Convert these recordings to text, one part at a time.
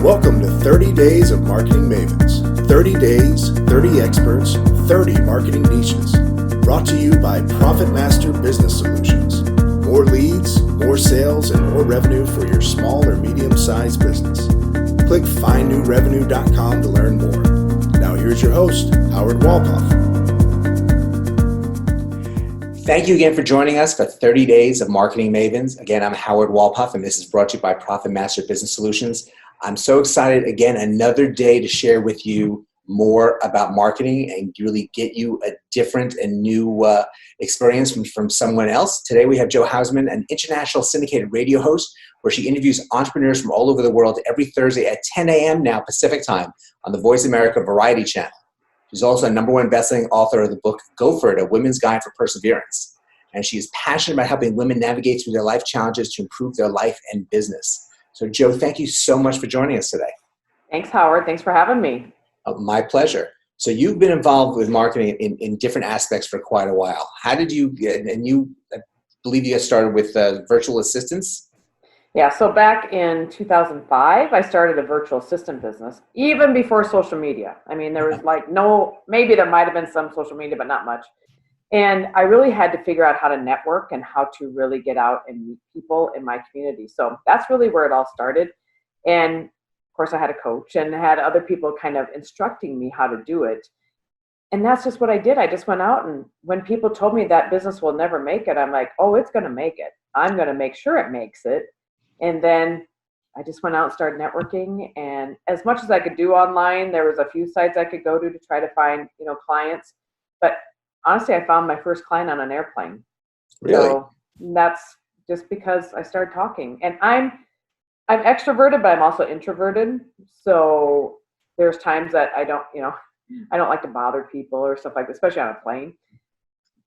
Welcome to 30 Days of Marketing Mavens. 30 days, 30 experts, 30 marketing niches. Brought to you by Profit Master Business Solutions. More leads, more sales, and more revenue for your small or medium-sized business. Click findnewrevenue.com to learn more. Now here's your host, Howard Walpoff. Thank you again for joining us for 30 Days of Marketing Mavens. Again, I'm Howard Walpoff, and this is brought to you by Profit Master Business Solutions. I'm so excited, again, another day to share with you more about marketing and really get you a different and new experience from someone else. Today we have Jo Hausman, an international syndicated radio host, where she interviews entrepreneurs from all over the world every Thursday at 10 a.m. now Pacific time on the Voice America Variety Channel. She's also a #1 best-selling author of the book, Go For It, A Women's Guide for Perseverance. And she is passionate about helping women navigate through their life challenges to improve their life and business. So, Jo, thank you so much for joining us today. Thanks, Howard. Thanks for having me. My pleasure. So you've been involved with marketing in different aspects for quite a while. How did you get, and I believe you got started with virtual assistants? Yeah, so back in 2005, I started a virtual assistant business, even before social media. I mean, there was maybe there might have been some social media, but not much. And I really had to figure out how to network and how to really get out and meet people in my community. So that's really where it all started. And of course, I had a coach and had other people kind of instructing me how to do it. And that's just what I did. I just went out, and when people told me that business will never make it, I'm like, oh, it's going to make it. I'm going to make sure it makes it. And then I just went out and started networking. And as much as I could do online, there was a few sites I could go to try to find, clients. But honestly, I found my first client on an airplane. Really? So that's just because I started talking. And I'm extroverted, but I'm also introverted. So there's times that I don't like to bother people or stuff like that, especially on a plane.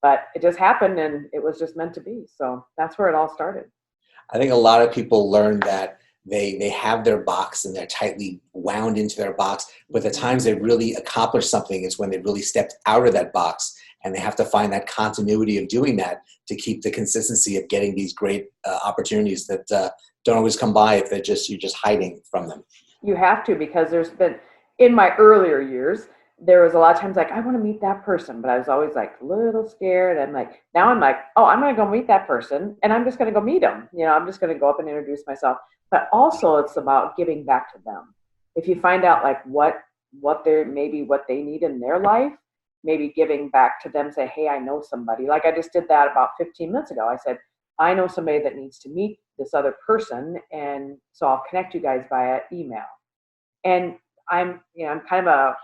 But it just happened, and it was just meant to be. So that's where it all started. I think a lot of people learn that they have their box and they're tightly wound into their box, but the times they really accomplish something is when they really stepped out of that box, and they have to find that continuity of doing that to keep the consistency of getting these great opportunities that don't always come by if you're just hiding from them. You have to, because there's been, in my earlier years, there was a lot of times like, I want to meet that person, but I was always like a little scared. Now I'm like, oh, I'm going to go meet that person, and I'm just going to go meet them. I'm just going to go up and introduce myself. But also it's about giving back to them. If you find out like what they need in their life, maybe giving back to them, say, hey, I know somebody. Like I just did that about 15 minutes ago. I said, I know somebody that needs to meet this other person, and so I'll connect you guys via email. And I'm kind of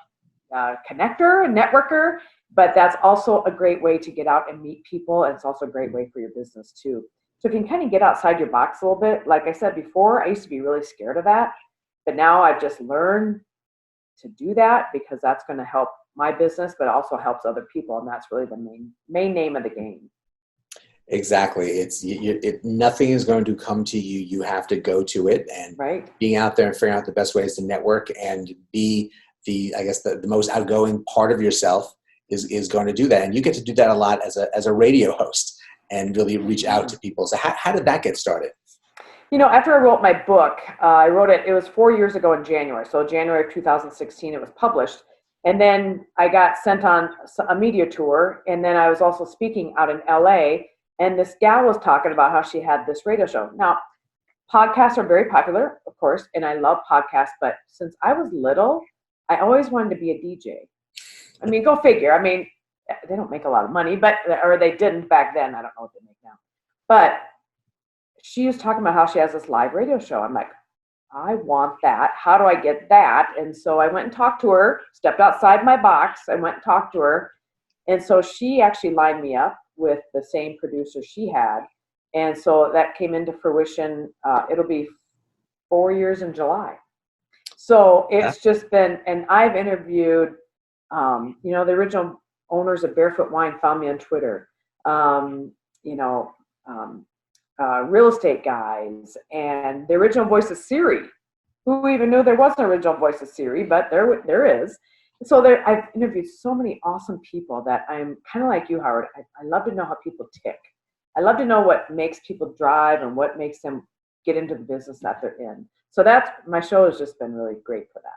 a connector, a networker, but that's also a great way to get out and meet people, and it's also a great way for your business too. So if you can kind of get outside your box a little bit, like I said before, I used to be really scared of that, but now I've just learned to do that because that's going to help my business, but also helps other people, and that's really the main name of the game. Exactly. Nothing is going to come to you. You have to go to it, and right. Being out there and figuring out the best ways to network and be the most outgoing part of yourself is going to do that. And you get to do that a lot as a radio host and really reach out to people. So how did that get started? After I wrote my book, it was 4 years ago in January. So January of 2016, it was published. And then I got sent on a media tour. And then I was also speaking out in LA. And this gal was talking about how she had this radio show. Now, podcasts are very popular, of course, and I love podcasts. But since I was little, I always wanted to be a DJ. I mean, go figure. I mean, they don't make a lot of money, or they didn't back then. I don't know what they make now. But she was talking about how she has this live radio show. I'm like, I want that. How do I get that? And so I went and talked to her, stepped outside my box. I went and talked to her. And so she actually lined me up with the same producer she had. And so that came into fruition. It'll be 4 years in July. So it's just been, and I've interviewed, the original owners of Barefoot Wine found me on Twitter, real estate guys, and the original voice of Siri. Who even knew there was an original voice of Siri, but there is. So I've interviewed so many awesome people that I'm kind of like you, Howard. I love to know how people tick. I love to know what makes people drive and what makes them get into the business that they're in. So my show has just been really great for that.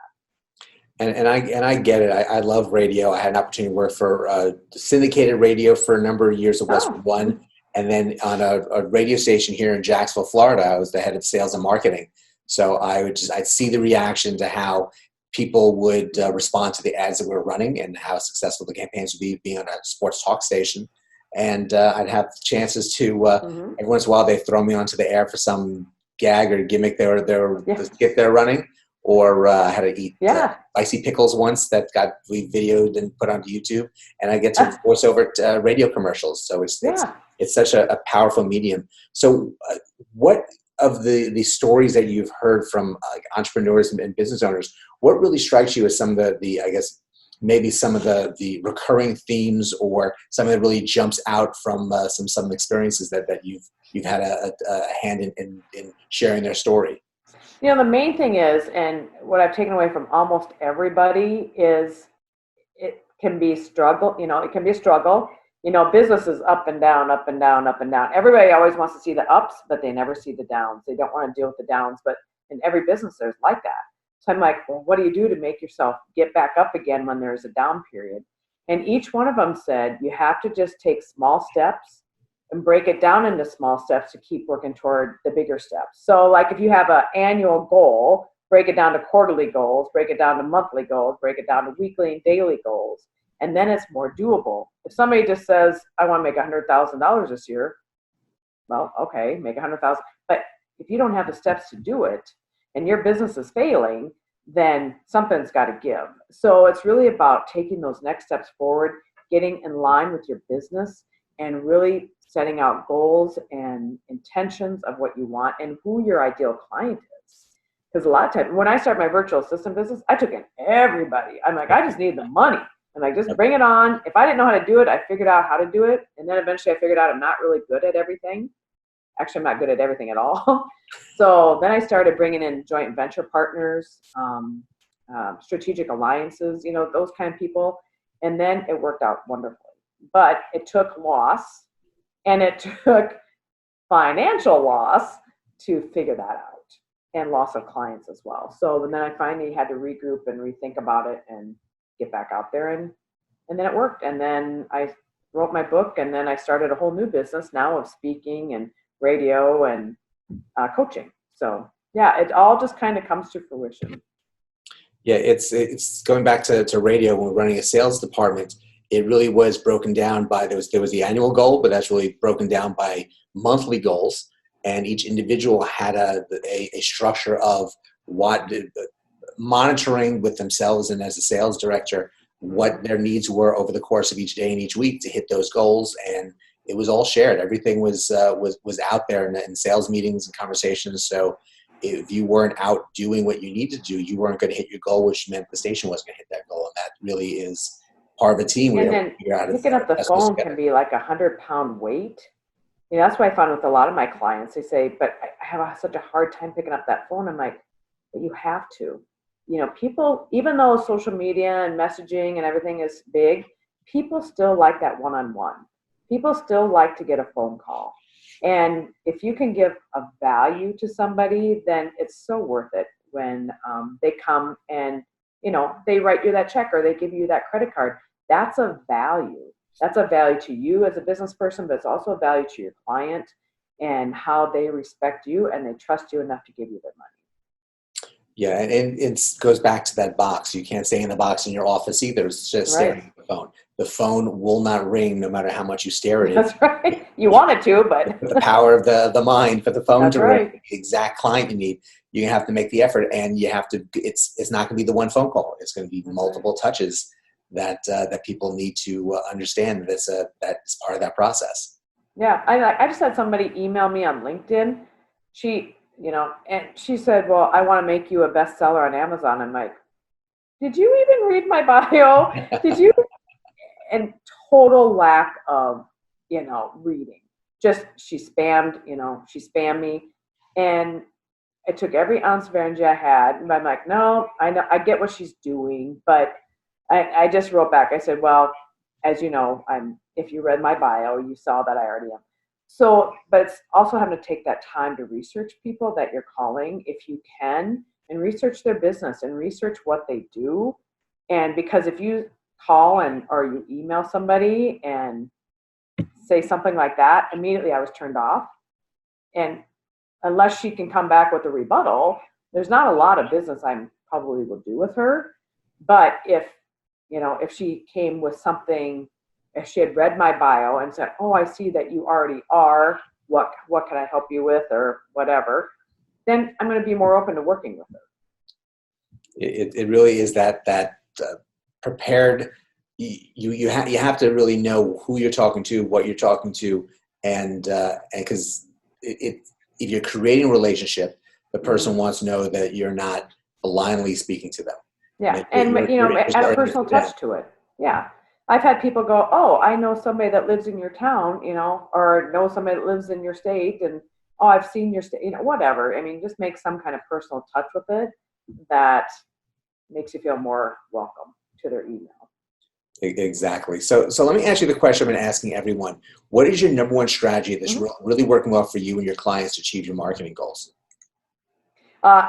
And I get it. I love radio. I had an opportunity to work for syndicated radio for a number of years at West One, and then on a radio station here in Jacksonville, Florida, I was the head of sales and marketing. So I'd see the reaction to how people would respond to the ads that we were running and how successful the campaigns would be being on a sports talk station. And I'd have chances to every once in a while they throw me onto the air for some gag or gimmick the skit they're running. Or I had to eat spicy pickles once that we videoed and put onto YouTube, and I get to voice over radio commercials. So it's such a powerful medium. So what of the stories that you've heard from entrepreneurs and business owners, what really strikes you as some of the I guess maybe some of the recurring themes, or something that really jumps out from some experiences that you've had a hand in sharing their story? You know, the main thing is, and what I've taken away from almost everybody is, it can be struggle. You know, it can be a struggle. You know, business is up and down, up and down, up and down. Everybody always wants to see the ups, but they never see the downs. They don't want to deal with the downs, but in every business there's like that. So I'm like, well, what do you do to make yourself get back up again when there's a down period? And each one of them said, you have to just take small steps and break it down into small steps to keep working toward the bigger steps. So like if you have an annual goal, break it down to quarterly goals, break it down to monthly goals, break it down to weekly and daily goals, and then it's more doable. If somebody just says, I want to make $100,000 this year, well, okay, make $100,000. But if you don't have the steps to do it and your business is failing, then something's got to give. So it's really about taking those next steps forward, getting in line with your business, and really setting out goals and intentions of what you want and who your ideal client is. Because a lot of times, when I started my virtual assistant business, I took in everybody. I'm like, I just need the money. I'm like, just bring it on. If I didn't know how to do it, I figured out how to do it. And then eventually I figured out I'm not really good at everything. Actually, I'm not good at everything at all. So then I started bringing in joint venture partners, strategic alliances, you know, those kind of people. And then it worked out wonderfully. But it took loss, and it took financial loss to figure that out, and loss of clients as well. So then I finally had to regroup and rethink about it and get back out there, and then it worked. And then I wrote my book, and then I started a whole new business now of speaking and radio and coaching. So yeah, it all just kind of comes to fruition. Yeah, it's going back to radio. When we're running a sales department, it really was broken down by, there was the annual goal, but that's really broken down by monthly goals. And each individual had a structure of what monitoring with themselves, and as a sales director, what their needs were over the course of each day and each week to hit those goals. And it was all shared. Everything was out there in sales meetings and conversations. So if you weren't out doing what you need to do, you weren't going to hit your goal, which meant the station wasn't going to hit that goal. And that really is part of a team. And then picking up the phone can be like 100-pound weight. You know, that's what I found with a lot of my clients. They say, but I have such a hard time picking up that phone. I'm like, but you have to. You know, people, even though social media and messaging and everything is big, people still like that one-on-one. People still like to get a phone call. And if you can give a value to somebody, then it's so worth it when they come and, you know, they write you that check or they give you that credit card. That's a value. That's a value to you as a business person, but it's also a value to your client and how they respect you and they trust you enough to give you their money. Yeah, and it goes back to that box. You can't stay in the box in your office either. It's just staring at the phone. The phone will not ring no matter how much you stare at it. That's right. You want it to, but the power of the mind for the phone That's to right. ring the exact client you need. You have to make the effort, and you have to. It's not going to be the one phone call. It's going to be multiple touches that people need to understand. That's part of that process. Yeah, I just had somebody email me on LinkedIn. And she said, well, I want to make you a bestseller on Amazon. I'm like, did you even read my bio? Did you? And total lack of, reading. Just, she spammed me. And I took every ounce of energy I had. And I'm like, no, I know, I get what she's doing. But I just wrote back. I said, well, as you know, if you read my bio, you saw that I already am. So, but it's also having to take that time to research people that you're calling if you can, and research their business and research what they do. And because if you call or you email somebody and say something like that, immediately I was turned off. And unless she can come back with a rebuttal, there's not a lot of business I probably will do with her. But if she came with something, if she had read my bio and said, oh, I see that you already are, what can I help you with, or whatever, then I'm going to be more open to working with her. It really is that prepared. You have to really know who you're talking to, what you're talking to, and because if you're creating a relationship, the person wants to know that you're not blindly speaking to them. Yeah, and add a personal touch to it. Yeah, I've had people go, oh, I know somebody that lives in your town, or know somebody that lives in your state, and oh, I've seen your state, whatever. I mean, just make some kind of personal touch with it that makes you feel more welcome to their email. Exactly. So let me ask you the question I've been asking everyone. What is your number one strategy that's really working well for you and your clients to achieve your marketing goals?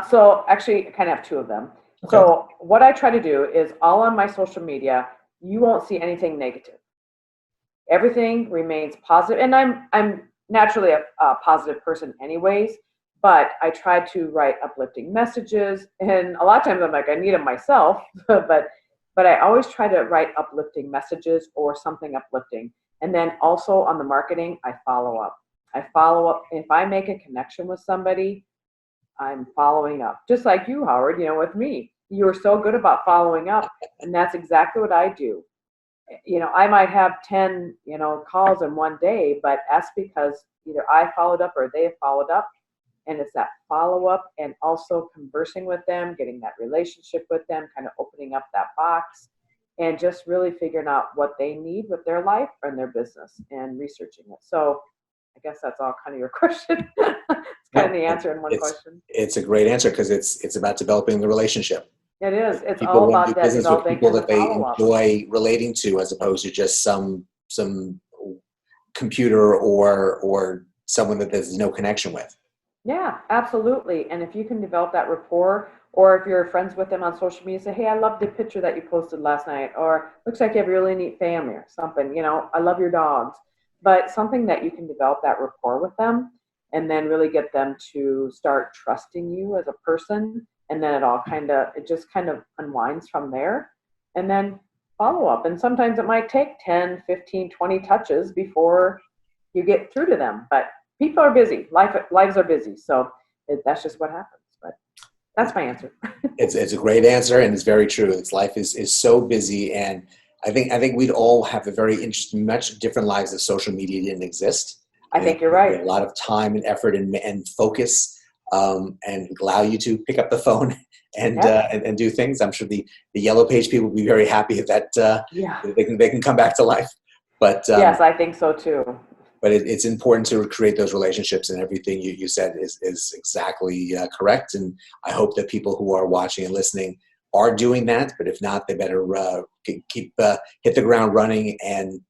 So actually, I kind of have two of them. Okay. So what I try to do is all on my social media, you won't see anything negative. Everything remains positive. And I'm naturally a positive person anyways, but I try to write uplifting messages. And a lot of times I'm like, I need them myself, but I always try to write uplifting messages or something uplifting. And then also on the marketing, I follow up. If I make a connection with somebody, I'm following up. Just like you, Howard, with me. You were so good about following up. And that's exactly what I do. I might have 10, calls in one day, but that's because either I followed up or they have followed up. And it's that follow-up and also conversing with them, getting that relationship with them, kind of opening up that box and just really figuring out what they need with their life and their business and researching it. So I guess that's all kind of your question. It's kind of the answer in one question. It's a great answer because it's about developing the relationship. It is. It's people all about do that business with developing people that they follow-up. enjoy relating to, as opposed to just some computer or someone that there's no connection with. Yeah, absolutely. And if you can develop that rapport, or if you're friends with them on social media, say, hey, I love the picture that you posted last night, or looks like you have a really neat family or something, I love your dogs. But something that you can develop that rapport with them and then really get them to start trusting you as a person. And then it just kind of unwinds from there. And then follow up. And sometimes it might take 10, 15, 20 touches before you get through to them. But people are busy. Lives are busy. So that's just what happens. But that's my answer. It's a great answer, and it's very true. Life is so busy, and I think we'd all have a very interesting, much different lives if social media didn't exist. I think you're right. A lot of time and effort and focus, and allow you to pick up the phone and do things. I'm sure the Yellow Page people will be very happy that they can come back to life. But yes, I think so too. But it's important to create those relationships, and everything you said is exactly correct. And I hope that people who are watching and listening are doing that. But if not, they better hit the ground running and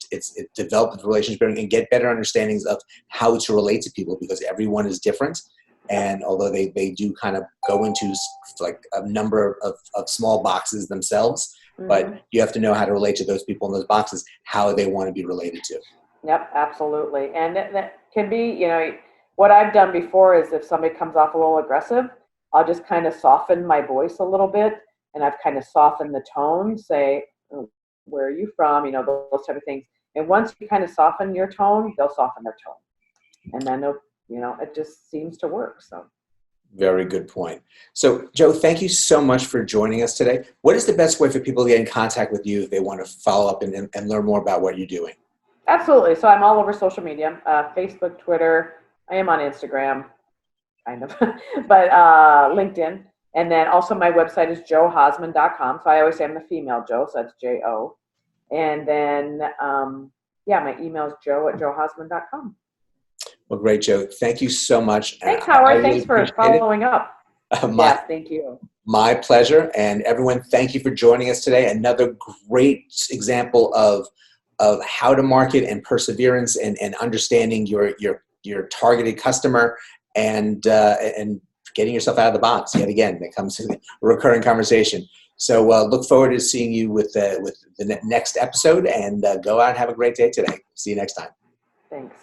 develop the relationship and get better understandings of how to relate to people, because everyone is different. And although they do kind of go into like a number of small boxes themselves, but you have to know how to relate to those people in those boxes, how they want to be related to. Yep, absolutely. And that can be, what I've done before is if somebody comes off a little aggressive, I'll just kind of soften my voice a little bit, and I've kind of softened the tone, say, where are you from? Those type of things. And once you kind of soften your tone, they'll soften their tone. And then it just seems to work. So. Very good point. So, Jo, thank you so much for joining us today. What is the best way for people to get in contact with you if they want to follow up and learn more about what you're doing? Absolutely. So I'm all over social media, Facebook, Twitter. I am on Instagram, kind of, but LinkedIn. And then also my website is johausman.com. So I always say I'm the female Jo, so that's J-O. And then, my email is jo@johausman.com. Well, great, Jo. Thank you so much. Thanks, Howard. Thanks for following up. Yes, thank you. My pleasure. And everyone, thank you for joining us today. Another great example of of how to market and perseverance and understanding your targeted customer and getting yourself out of the box. Yet again, that comes to a recurring conversation. So look forward to seeing you with the next episode, and go out and have a great day today. See you next time. Thanks.